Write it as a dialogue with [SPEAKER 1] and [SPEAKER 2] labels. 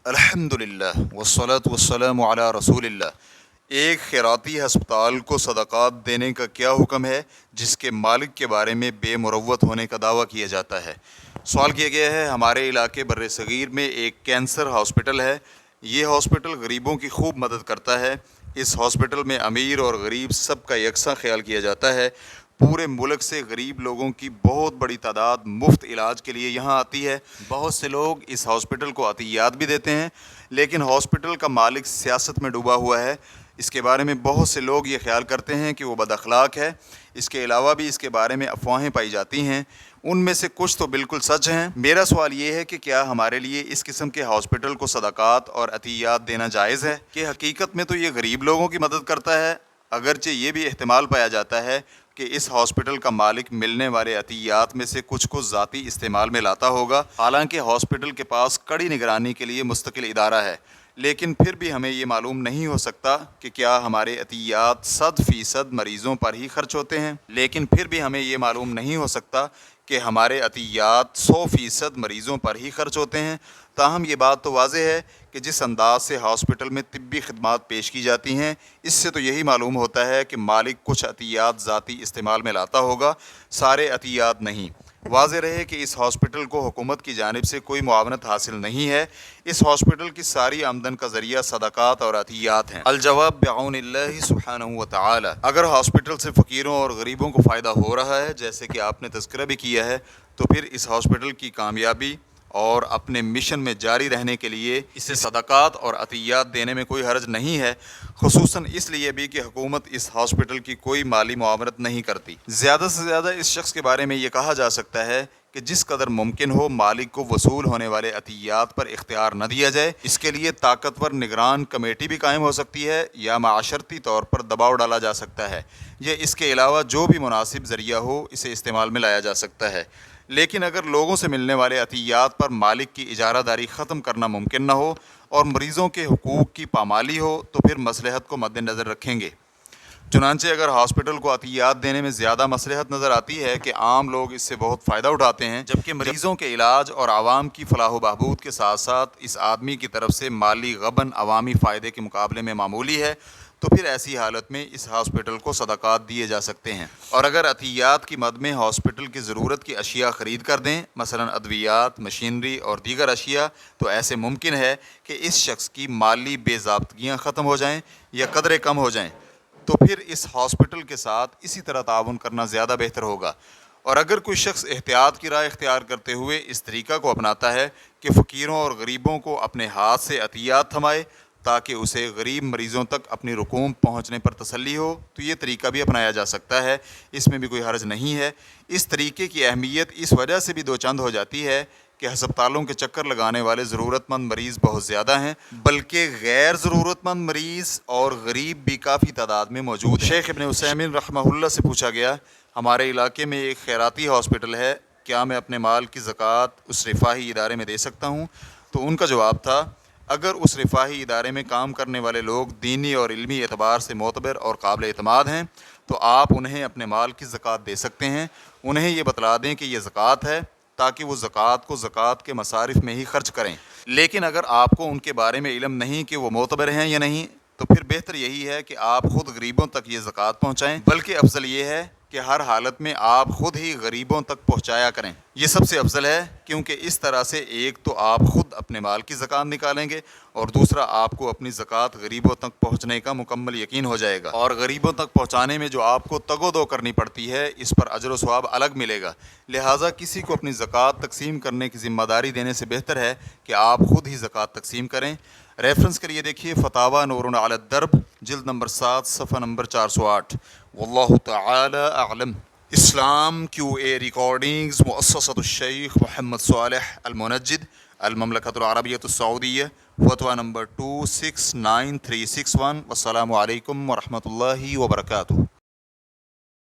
[SPEAKER 1] الحمدللہ والصلاة والسلام علی رسول اللہ۔ ایک خیراتی ہسپتال کو صدقات دینے کا کیا حکم ہے جس کے مالک کے بارے میں بے مروت ہونے کا دعویٰ کیا جاتا ہے؟ سوال کیا گیا ہے۔ ہمارے علاقے بر صغیر میں ایک کینسر ہاسپٹل ہے۔ یہ ہاسپٹل غریبوں کی خوب مدد کرتا ہے۔ اس ہاسپٹل میں امیر اور غریب سب کا یکساں خیال کیا جاتا ہے۔ پورے ملک سے غریب لوگوں کی بہت بڑی تعداد مفت علاج کے لیے یہاں آتی ہے۔ بہت سے لوگ اس ہاسپٹل کو عطیات بھی دیتے ہیں، لیکن ہاسپٹل کا مالک سیاست میں ڈوبا ہوا ہے۔ اس کے بارے میں بہت سے لوگ یہ خیال کرتے ہیں کہ وہ بد اخلاق ہے۔ اس کے علاوہ بھی اس کے بارے میں افواہیں پائی جاتی ہیں، ان میں سے کچھ تو بالکل سچ ہیں۔ میرا سوال یہ ہے کہ کیا ہمارے لیے اس قسم کے ہاسپٹل کو صدقات اور عطیات دینا جائز ہے؟ کہ حقیقت میں تو یہ غریب لوگوں کی مدد کرتا ہے، اگرچہ یہ بھی احتمال پایا جاتا ہے کہ اس ہاسپٹل کا مالک ملنے والے عطیات میں سے کچھ کو ذاتی استعمال میں لاتا ہوگا۔ حالانکہ ہاسپٹل کے پاس کڑی نگرانی کے لیے مستقل ادارہ ہے، لیکن پھر بھی ہمیں یہ معلوم نہیں ہو سکتا کہ کیا ہمارے عطیات 100% مریضوں پر ہی خرچ ہوتے ہیں۔ لیکن پھر بھی ہمیں یہ معلوم نہیں ہو سکتا کہ ہمارے عطیات 100% مریضوں پر ہی خرچ ہوتے ہیں۔ تاہم یہ بات تو واضح ہے کہ جس انداز سے ہاسپٹل میں طبی خدمات پیش کی جاتی ہیں، اس سے تو یہی معلوم ہوتا ہے کہ مالک کچھ عطیات ذاتی استعمال میں لاتا ہوگا، سارے عطیات نہیں۔ واضح رہے کہ اس ہاسپٹل کو حکومت کی جانب سے کوئی معاونت حاصل نہیں ہے۔ اس ہاسپٹل کی ساری آمدن کا ذریعہ صدقات اور عطیات ہیں۔ الجواب بعون اللہ سبحانہ و تعالی۔ اگر ہاسپٹل سے فقیروں اور غریبوں کو فائدہ ہو رہا ہے، جیسے کہ آپ نے تذکرہ بھی کیا ہے، تو پھر اس ہاسپٹل کی کامیابی اور اپنے مشن میں جاری رہنے کے لیے اسے صدقات اور عطیات دینے میں کوئی حرج نہیں ہے، خصوصاً اس لیے بھی کہ حکومت اس ہاسپٹل کی کوئی مالی معاونت نہیں کرتی۔ زیادہ سے زیادہ اس شخص کے بارے میں یہ کہا جا سکتا ہے کہ جس قدر ممکن ہو مالک کو وصول ہونے والے عطیات پر اختیار نہ دیا جائے۔ اس کے لیے طاقتور نگران کمیٹی بھی قائم ہو سکتی ہے یا معاشرتی طور پر دباؤ ڈالا جا سکتا ہے، یا اس کے علاوہ جو بھی مناسب ذریعہ ہو اسے استعمال میں لایا جا سکتا ہے۔ لیکن اگر لوگوں سے ملنے والے عطیات پر مالک کی اجارہ داری ختم کرنا ممکن نہ ہو اور مریضوں کے حقوق کی پامالی ہو تو پھر مصلحت کو مد نظر رکھیں گے۔ چنانچہ اگر ہاسپٹل کو عطیات دینے میں زیادہ مصلحت نظر آتی ہے کہ عام لوگ اس سے بہت فائدہ اٹھاتے ہیں، جبکہ مریضوں کے علاج اور عوام کی فلاح و بہبود کے ساتھ ساتھ اس آدمی کی طرف سے مالی غبن عوامی فائدے کے مقابلے میں معمولی ہے، تو پھر ایسی حالت میں اس ہاسپٹل کو صدقات دیے جا سکتے ہیں۔ اور اگر عطیات کی مد میں ہاسپٹل کی ضرورت کی اشیاء خرید کر دیں، مثلا ادویات، مشینری اور دیگر اشیاء، تو ایسے ممکن ہے کہ اس شخص کی مالی بے ضابطگیاں ختم ہو جائیں یا قدرے کم ہو جائیں، تو پھر اس ہاسپٹل کے ساتھ اسی طرح تعاون کرنا زیادہ بہتر ہوگا۔ اور اگر کوئی شخص احتیاط کی راہ اختیار کرتے ہوئے اس طریقہ کو اپناتا ہے کہ فقیروں اور غریبوں کو اپنے ہاتھ سے عطیات تھمائے تاکہ اسے غریب مریضوں تک اپنی رقوم پہنچنے پر تسلی ہو، تو یہ طریقہ بھی اپنایا جا سکتا ہے، اس میں بھی کوئی حرج نہیں ہے۔ اس طریقے کی اہمیت اس وجہ سے بھی دو چند ہو جاتی ہے کہ ہسپتالوں کے چکر لگانے والے ضرورت مند مریض بہت زیادہ ہیں، بلکہ غیر ضرورت مند مریض اور غریب بھی کافی تعداد میں موجود ہیں۔ شیخ ابن عثیمین رحمہ اللہ سے پوچھا گیا، ہمارے علاقے میں ایک خیراتی ہاسپٹل ہے، کیا میں اپنے مال کی زکوٰۃ اس رفاہی ادارے میں دے سکتا ہوں؟ تو ان کا جواب تھا، اگر اس رفاہی ادارے میں کام کرنے والے لوگ دینی اور علمی اعتبار سے معتبر اور قابل اعتماد ہیں تو آپ انہیں اپنے مال کی زکوٰۃ دے سکتے ہیں۔ انہیں یہ بتلا دیں کہ یہ زکوٰۃ ہے تاکہ وہ زکوٰۃ کو زکوٰۃ کے مصارف میں ہی خرچ کریں۔ لیکن اگر آپ کو ان کے بارے میں علم نہیں کہ وہ معتبر ہیں یا نہیں، تو پھر بہتر یہی ہے کہ آپ خود غریبوں تک یہ زکوٰۃ پہنچائیں، بلکہ افضل یہ ہے کہ ہر حالت میں آپ خود ہی غریبوں تک پہنچایا کریں۔ یہ سب سے افضل ہے، کیونکہ اس طرح سے ایک تو آپ خود اپنے مال کی زکوٰۃ نکالیں گے اور دوسرا آپ کو اپنی زکوٰۃ غریبوں تک پہنچنے کا مکمل یقین ہو جائے گا، اور غریبوں تک پہنچانے میں جو آپ کو تگ و دو کرنی پڑتی ہے اس پر اجر و ثواب الگ ملے گا۔ لہٰذا کسی کو اپنی زکوٰۃ تقسیم کرنے کی ذمہ داری دینے سے بہتر ہے کہ آپ خود ہی زکوٰۃ تقسیم کریں۔ ریفرنس کے لیے دیکھیے فتاوی نور علی الدرب، جلد نمبر 7، صفحہ نمبر 408۔ واللہ تعالی اعلم۔ اسلام کیو اے ریکارڈنگز، مؤسسۃ الشیخ محمد صالح المنجد، المملکۃ العربیۃ السعودیہ، فتویٰ نمبر 269361۔ والسلام علیکم ورحمۃ اللہ وبرکاتہ۔